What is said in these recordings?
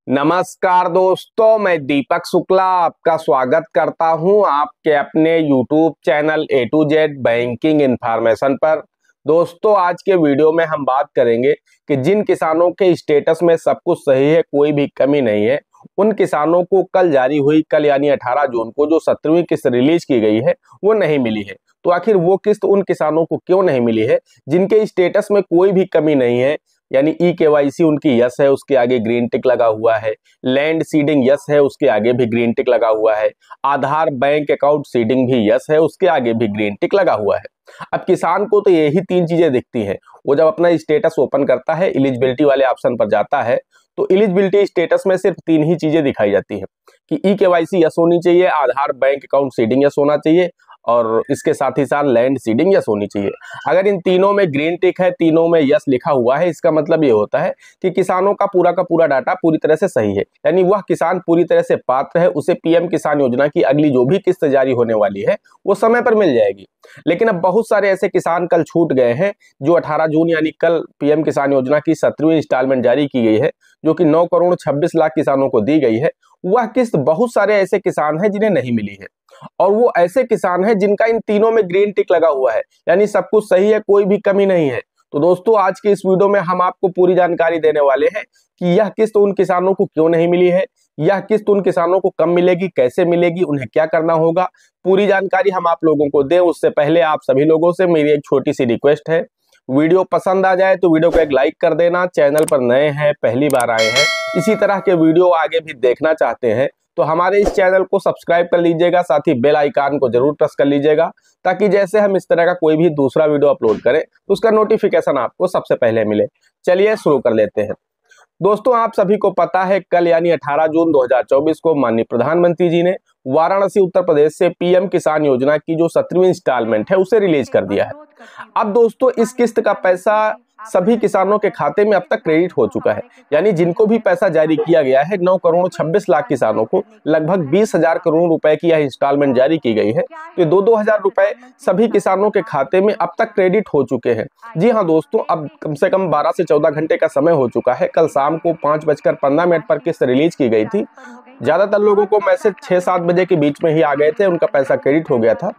नमस्कार दोस्तों, मैं दीपक शुक्ला आपका स्वागत करता हूं आपके अपने YouTube channel A to Z banking information पर। दोस्तों, आज के वीडियो में हम बात करेंगे कि जिन किसानों के स्टेटस में सब कुछ सही है, कोई भी कमी नहीं है, उन किसानों को कल जारी हुई यानी 18 जून को जो 17वीं किस्त रिलीज की गई है वो नहीं मिली है। तो आखिर वो किस्त उन किसानों को क्यों नहीं मिली है जिनके स्टेटस में कोई भी कमी नहीं है, यानी KYC उनकी यस है, उसके आगे ग्रीन टिक लगा हुआ है। लैंड सीडिंग यस है, उसके आगे भी ग्रीन टिक लगा हुआ है। आधार बैंक अकाउंट सीडिंग भी यस है, उसके आगे भी ग्रीन टिक लगा हुआ है। अब किसान को तो यही तीन चीजें दिखती हैं। वो जब अपना स्टेटस ओपन करता है, एलिजिबिलिटी वाले ऑप्शन पर जाता है, तो एलिजिबिलिटी स्टेटस में सिर्फ तीन ही चीजें दिखाई जाती हैं कि KYC यस होनी चाहिए, आधार बैंक अकाउंट सीडिंग यस होना चाहिए और इसके साथ ही साथ लैंड सीडिंग यस होनी चाहिए। अगर इन तीनों में ग्रीन टिक है, तीनों में यस लिखा हुआ है, इसका मतलब ये होता है कि किसानों का पूरा डाटा पूरी तरह से सही है, यानी वह किसान पूरी तरह से पात्र है, उसे PM किसान योजना की अगली जो भी किस्त जारी होने वाली है वो समय पर मिल जाएगी। लेकिन अब बहुत सारे ऐसे किसान कल छूट गए हैं जो 18 जून यानी कल PM किसान योजना की 17वीं इंस्टॉलमेंट जारी की गई है, जो कि 9 करोड़ 26 लाख किसानों को दी गई है। वह किस्त बहुत सारे ऐसे किसान हैं जिन्हें नहीं मिली है, और वो ऐसे किसान हैं जिनका इन तीनों में ग्रीन टिक लगा हुआ है, यानी सब कुछ सही है, कोई भी कमी नहीं है। तो दोस्तों, आज के इस वीडियो में हम आपको पूरी जानकारी देने वाले हैं कि यह किस्त उन किसानों को क्यों नहीं मिली है, यह किस्त उन किसानों को कब मिलेगी, कैसे मिलेगी, उन्हें क्या करना होगा, पूरी जानकारी हम आप लोगों को दें। उससे पहले आप सभी लोगों से मेरी एक छोटी सी रिक्वेस्ट है, वीडियो पसंद आ जाए तो वीडियो को एक लाइक कर देना। चैनल पर नए हैं, पहली बार आए हैं, इसी तरह के वीडियो आगे भी देखना चाहते हैं तो हमारे इस चैनल को सब्सक्राइब कर लीजिएगा, साथ ही बेल आइकन को जरूर प्रेस कर लीजिएगा, ताकि जैसे हम इस तरह का कोई भी दूसरा वीडियो अपलोड करें तो उसका नोटिफिकेशन आपको सबसे पहले मिले। चलिए शुरू कर लेते हैं। दोस्तों, आप सभी को पता है कल यानी 18 जून 2024 को माननीय प्रधानमंत्री जी ने वाराणसी उत्तर प्रदेश से PM किसान योजना की जो 17वीं इंस्टॉलमेंट है उसे रिलीज कर दिया है। अब दोस्तों, इस किस्त का पैसा सभी किसानों के खाते में अब तक क्रेडिट हो चुका है, यानी जिनको भी पैसा जारी किया गया है, 9 करोड़ 26 लाख किसानों को लगभग 20,000 करोड़ रुपए की यह इंस्टॉलमेंट जारी की गई है। तो 2-2 हजार रुपए सभी किसानों के खाते में अब तक क्रेडिट हो चुके हैं। जी हाँ दोस्तों, अब कम से कम 12 से 14 घंटे का समय हो चुका है। कल शाम को 5:15 पर किस्त रिलीज की गई थी। ज्यादातर लोगों को मैसेज 6-7 बजे के बीच में ही आ गए थे, उनका पैसा क्रेडिट हो गया था।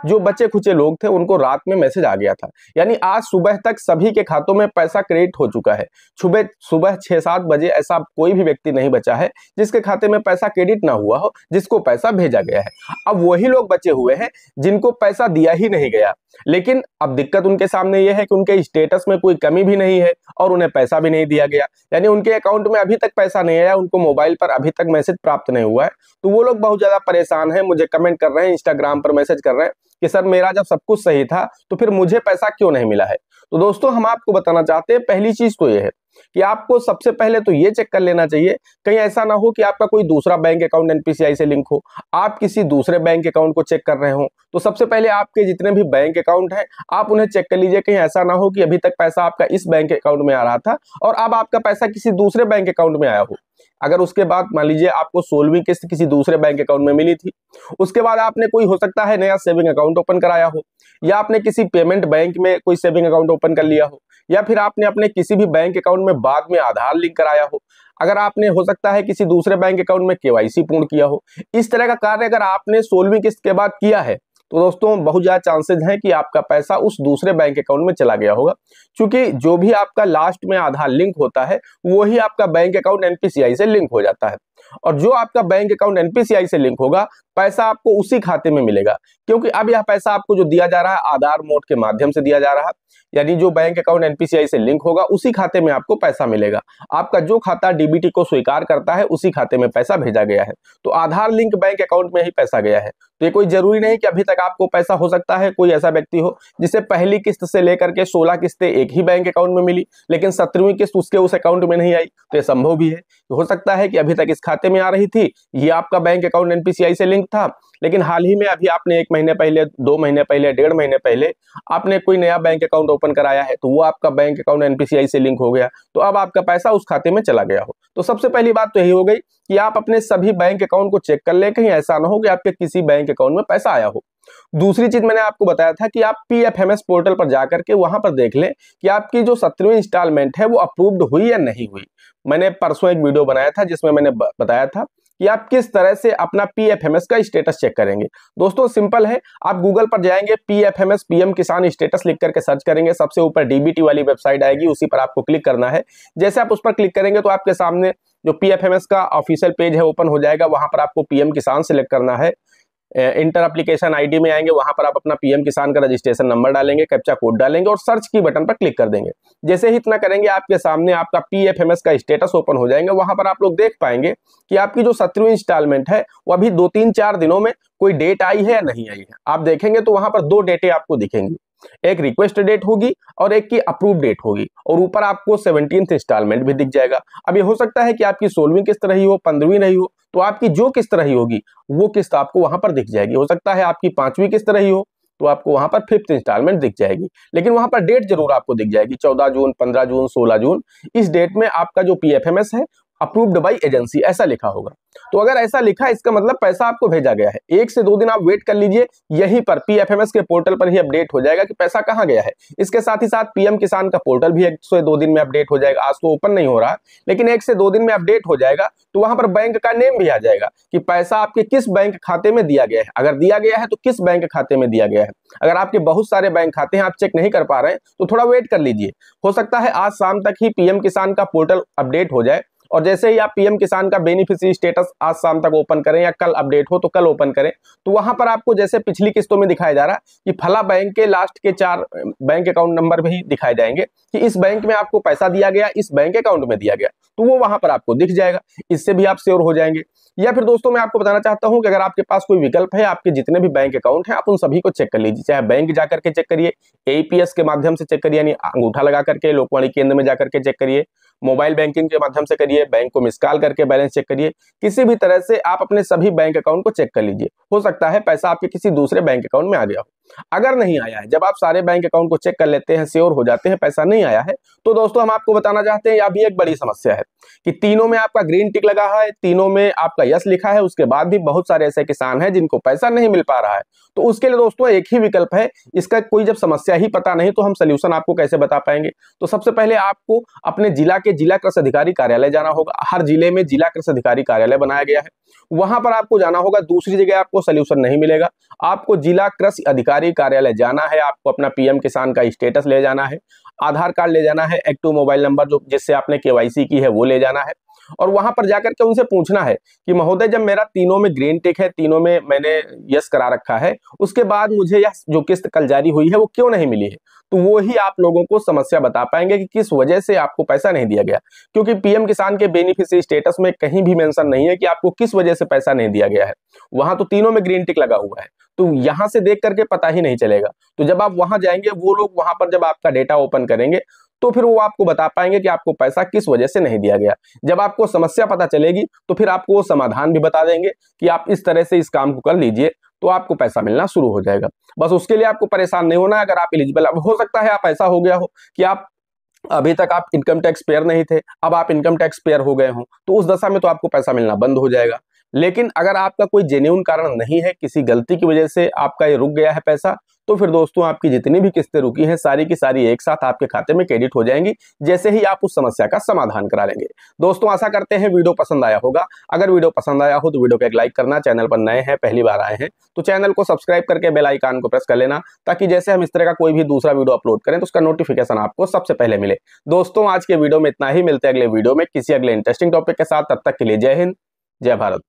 जो बचे खुचे लोग थे उनको रात में मैसेज आ गया था, यानी आज सुबह तक सभी के खातों में पैसा क्रेडिट हो चुका है। सुबह 6-7 बजे ऐसा कोई भी व्यक्ति नहीं बचा है जिसके खाते में पैसा क्रेडिट ना हुआ हो, जिसको पैसा भेजा गया है। अब वही लोग बचे हुए हैं जिनको पैसा दिया ही नहीं गया, लेकिन अब दिक्कत उनके सामने यह है कि उनके स्टेटस में कोई कमी भी नहीं है और उन्हें पैसा भी नहीं दिया गया, यानी उनके अकाउंट में अभी तक पैसा नहीं आया, उनको मोबाइल पर अभी तक मैसेज प्राप्त नहीं हुआ है। तो वो लोग बहुत ज्यादा परेशान हैं, मुझे कमेंट कर रहे हैं, इंस्टाग्राम पर मैसेज कर रहे हैं कि सर मेरा जब सब कुछ सही था तो फिर मुझे पैसा क्यों नहीं मिला है। तो दोस्तों, हम आपको बताना चाहते हैं, पहली चीज तो ये है कि आपको सबसे पहले तो ये चेक कर लेना चाहिए कहीं ऐसा ना हो कि आपका कोई दूसरा बैंक अकाउंट NPCI से लिंक हो, आप किसी दूसरे बैंक अकाउंट को चेक कर रहे हो। तो सबसे पहले आपके जितने भी बैंक अकाउंट हैं आप उन्हें चेक कर लीजिए, कहीं ऐसा ना हो कि अभी तक पैसा आपका इस बैंक अकाउंट में आ रहा था और अब आपका पैसा किसी दूसरे बैंक अकाउंट में आया हो। अगर उसके बाद मान लीजिए आपको 16वीं किस्त किसी दूसरे बैंक अकाउंट में मिली थी, उसके बाद आपने कोई हो सकता है नया सेविंग अकाउंट ओपन कराया हो, या आपने किसी पेमेंट बैंक में कोई सेविंग अकाउंट ओपन कर लिया हो, या फिर आपने अपने किसी भी बैंक अकाउंट में बाद में आधार लिंक कराया हो, अगर आपने हो सकता है किसी दूसरे बैंक अकाउंट में KYC पूर्ण किया हो, इस तरह का कार्य अगर आपने 16वीं किस्त के बाद किया है तो दोस्तों बहुत ज्यादा चांसेस हैं कि आपका पैसा उस दूसरे बैंक अकाउंट में चला गया होगा, क्योंकि जो भी आपका लास्ट में आधार लिंक होता है वही आपका बैंक अकाउंट NPCI से लिंक हो जाता है, और जो आपका बैंक अकाउंट NPCI से लिंक होगा पैसा आपको उसी खाते में मिलेगा, क्योंकि अब यह पैसा आपको जो दिया जा रहा है आधार मोड के माध्यम से दिया जा रहा है, यानी जो बैंक अकाउंट NPCI से लिंक होगा उसी खाते में आपको पैसा मिलेगा। आपका जो खाता DBT को स्वीकार करता है उसी खाते में पैसा भेजा गया है, तो आधार लिंक बैंक अकाउंट में ही पैसा गया है। तो ये कोई जरूरी नहीं कि अभी तक आपको पैसा, हो सकता है कोई ऐसा व्यक्ति हो जिसे पहली किस्त से लेकर के 16 किस्तें एक ही बैंक अकाउंट में मिली, लेकिन 17वीं किस्त उसके उस अकाउंट में नहीं आई। तो ये संभव भी है, हो सकता है कि अभी तक इस खाते में आ रही थी, ये आपका बैंक अकाउंट NPCI से लिंक था, लेकिन हाल ही में अभी आपने 1 महीने पहले, 2 महीने पहले, 1.5 महीने पहले आपने कोई नया बैंक अकाउंट ओपन कराया है, तो वो आपका बैंक अकाउंट NPCI से लिंक हो गया, तो अब आपका पैसा उस खाते में चला गया हो। तो सबसे पहली बात तो यही हो गई कि आप अपने सभी बैंक अकाउंट को चेक कर ले, कहीं ऐसा ना हो कि आपके किसी बैंक अकाउंट में पैसा आया हो। दूसरी चीज मैंने आपको बताया था कि आप पीएफएमएस पोर्टल पर जाकर के वहां पर देख लें कि आपकी जो 17वीं इंस्टॉलमेंट है वो अप्रूव्ड हुई या नहीं हुई। मैंने परसों एक वीडियो बनाया था जिसमें मैंने बताया था कि आप किस तरह से अपना पीएफएमएस का स्टेटस चेक करेंगे। दोस्तों सिंपल है, आप गूगल पर जाएंगे, पीएफएमएस पीएम किसान स्टेटस लिख करके सर्च करेंगे, सबसे ऊपर डीबीटी वाली वेबसाइट आएगी, उसी पर आपको क्लिक करना है। जैसे आप उस पर क्लिक करेंगे तो आपके सामने जो पीएफएमएस का ऑफिशियल पेज है ओपन हो जाएगा। वहां पर आपको पीएम किसान सिलेक्ट करना है। इंटर एप्लीकेशन आईडी में आएंगे, वहां पर आप अपना पीएम किसान का रजिस्ट्रेशन नंबर डालेंगे, कैप्चा कोड डालेंगे और सर्च की बटन पर क्लिक कर देंगे। जैसे ही इतना करेंगे आपके सामने आपका पीएफएमएस का स्टेटस ओपन हो जाएंगे। वहां पर आप लोग देख पाएंगे कि आपकी जो 17वीं इंस्टॉलमेंट है वो अभी 2-3-4 दिनों में कोई डेट आई है या नहीं आई है। आप देखेंगे तो वहां पर 2 डेटें आपको दिखेंगी, एक रिक्वेस्ट डेट होगी और एक की अप्रूव डेट होगी, और ऊपर आपको 17th इंस्टॉलमेंट भी दिख जाएगा। अब ये हो सकता है कि आपकी 16वीं किस्त रही हो, 15वीं रही हो, तो आपकी जो किस्त रही होगी वो किस्त आपको वहां पर दिख जाएगी। हो सकता है आपकी 5वीं किस्त रही हो तो आपको वहां पर 5th इंस्टॉलमेंट दिख जाएगी, लेकिन वहां पर डेट जरूर आपको दिख जाएगी, 14 जून, 15 जून, 16 जून। इस डेट में आपका जो पीएफएमएस है अप्रूव्ड बाई एजेंसी ऐसा लिखा होगा। तो अगर ऐसा लिखा है इसका मतलब पैसा आपको भेजा गया है। 1 से 2 दिन आप वेट कर लीजिए, यहीं पर पीएफएमएस के पोर्टल पर ही अपडेट हो जाएगा कि पैसा कहां गया है। इसके साथ ही साथ पीएम किसान का पोर्टल भी 1 से 2 दिन में अपडेट हो जाएगा। आज तो ओपन नहीं हो रहा, लेकिन 1 से 2 दिन में अपडेट हो जाएगा। तो वहां पर बैंक का नेम भी आ जाएगा कि पैसा आपके किस बैंक खाते में दिया गया है। अगर दिया गया है तो किस बैंक खाते में दिया गया है। अगर आपके बहुत सारे बैंक खाते हैं, आप चेक नहीं कर पा रहे हैं, तो थोड़ा वेट कर लीजिए। हो सकता है आज शाम तक ही पीएम किसान का पोर्टल अपडेट हो जाए, और जैसे ही आप पीएम किसान का बेनिफिशियरी स्टेटस आज शाम तक ओपन करें या कल अपडेट हो तो कल ओपन करें, तो वहां पर आपको जैसे पिछली किस्तों में दिखाया जा रहा है कि फला बैंक के लास्ट के 4 बैंक अकाउंट नंबर भी दिखाए जाएंगे कि इस बैंक में आपको पैसा दिया गया, इस बैंक अकाउंट में दिया गया, तो वो वहां पर आपको दिख जाएगा। इससे भी आप श्योर हो जाएंगे। या फिर दोस्तों मैं आपको बताना चाहता हूं कि अगर आपके पास कोई विकल्प है, आपके जितने भी बैंक अकाउंट हैं आप उन सभी को चेक कर लीजिए। चाहे बैंक जाकर के चेक करिए, एईपीएस के माध्यम से चेक करिए, यानी अंगूठा लगा करके लोकवाणी केंद्र में जाकर के चेक करिए, मोबाइल बैंकिंग के माध्यम से करिए, बैंक को मिस कॉल करके बैलेंस चेक करिए। किसी भी तरह से आप अपने सभी बैंक अकाउंट को चेक कर लीजिए। हो सकता है पैसा आपके किसी दूसरे बैंक अकाउंट में आ गया हो। अगर नहीं आया है, जब आप सारे बैंक अकाउंट को चेक कर लेते हैं, श्योर हो जाते हैं पैसा नहीं आया है, तो दोस्तों हम आपको बताना चाहते हैं यह भी एक बड़ी समस्या है कि तीनों में आपका ग्रीन टिक लगा है, तीनों में आपका यस लिखा है, उसके बाद भी बहुत सारे ऐसे किसान हैं जिनको पैसा नहीं मिल पा रहा है। तो उसके लिए दोस्तों एक ही विकल्प है। इसका कोई जब समस्या ही पता नहीं तो हम सोल्यूशन आपको कैसे बता पाएंगे। तो सबसे पहले आपको अपने जिला के जिला कृषि अधिकारी कार्यालय जाना होगा। हर जिले में जिला कृषि अधिकारी कार्यालय बनाया गया है, वहां पर आपको जाना होगा। दूसरी जगह आपको सोल्यूशन नहीं मिलेगा। आपको जिला कृषि अधिकारी कार्यालय जाना है, आपको अपना पीएम किसान का स्टेटस ले जाना है, आधार कार्ड ले जाना है, एक्टिव मोबाइल नंबर जो जिससे आपने केवाईसी की है वो ले जाना है, और वहां पर जाकर के उनसे पूछना है कि महोदय जब मेरा तीनों में ग्रीन टिक है, तीनों में मैंने यस करा रखा है, उसके बाद मुझे यह जो किस्त कल जारी हुई है वो क्यों नहीं मिली है। तो वो ही आप लोगों को समस्या बता पाएंगे कि किस वजह से आपको पैसा नहीं दिया गया। क्योंकि पीएम किसान के बेनिफिशियरी स्टेटस में कहीं भी मेंशन नहीं है कि आपको किस वजह से पैसा नहीं दिया गया है। वहां तो तीनों में ग्रीन टिक लगा हुआ है, तो यहां से देख करके पता ही नहीं चलेगा। तो जब आप वहां जाएंगे, वो लोग वहां पर जब आपका डेटा ओपन करेंगे तो फिर वो आपको बता पाएंगे कि आपको पैसा किस वजह से नहीं दिया गया। जब आपको समस्या पता चलेगी तो फिर आपको वो समाधान भी बता देंगे कि आप इस तरह से इस काम को कर लीजिए, तो आपको पैसा मिलना शुरू हो जाएगा। बस उसके लिए आपको परेशान नहीं होना है। अगर आप एलिजिबल, अब हो सकता है आप ऐसा हो गया हो कि आप अभी तक आप इनकम टैक्स पेयर नहीं थे, अब आप इनकम टैक्स पेयर हो गए हो, तो उस दशा में तो आपको पैसा मिलना बंद हो जाएगा। लेकिन अगर आपका कोई जेन्युइन कारण नहीं है, किसी गलती की वजह से आपका ये रुक गया है पैसा, तो फिर दोस्तों आपकी जितनी भी किस्तें रुकी हैं सारी की सारी एक साथ आपके खाते में क्रेडिट हो जाएंगी, जैसे ही आप उस समस्या का समाधान करा लेंगे। दोस्तों आशा करते हैं वीडियो पसंद आया होगा। अगर वीडियो पसंद आया हो तो वीडियो को एक लाइक करना, चैनल पर नए हैं, पहली बार आए हैं तो चैनल को सब्सक्राइब करके बेल आइकन को प्रेस कर लेना, ताकि जैसे हम इस तरह का कोई भी दूसरा वीडियो अपलोड करें तो उसका नोटिफिकेशन आपको सबसे पहले मिले। दोस्तों आज के वीडियो में इतना ही, मिलते हैं अगले वीडियो में किसी अगले इंटरेस्टिंग टॉपिक के साथ। तब तक के लिए जय हिंद, जय भारत।